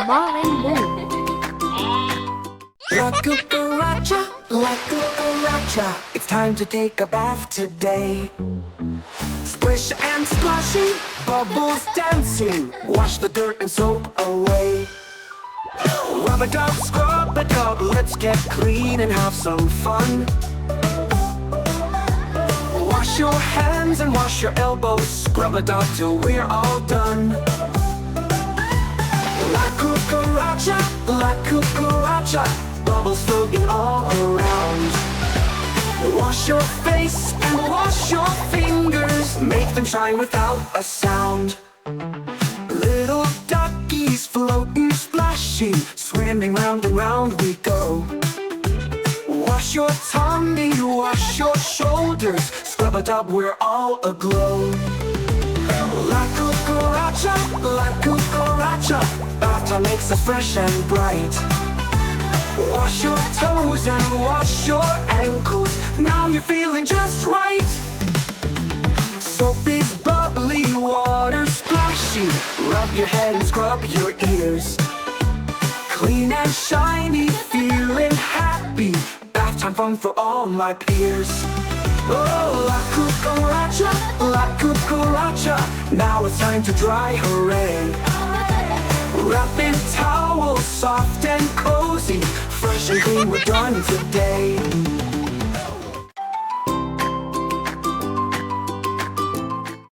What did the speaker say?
Marvin Boom. La cucaracha, it's time to take a bath today. Splish and splashy, bubbles dancing, wash the dirt and soap away. Rub a dub, scrub a dub, let's get clean and have some fun. Wash your hands and wash your elbows, scrub a dub till we're all done. La cucaracha, bubbles floating all around. Wash your face and wash your fingers, make them shine without a sound. Little duckies floating, splashing, swimming round and round we go. Wash your tummy, wash your shoulders, scrub a dub, we're all aglow. La cucaracha, bath time makes us fresh and bright. Wash your toes and wash your ankles, now you're feeling just right. Soap is bubbly, water splashy, rub your head and scrub your ears. Clean and shiny, feeling happy, bath time fun for all my peers. Oh, la cucaracha, now it's time to dry, hooray. Wrap in towels, soft and cozy, fresh and clean, we're done today.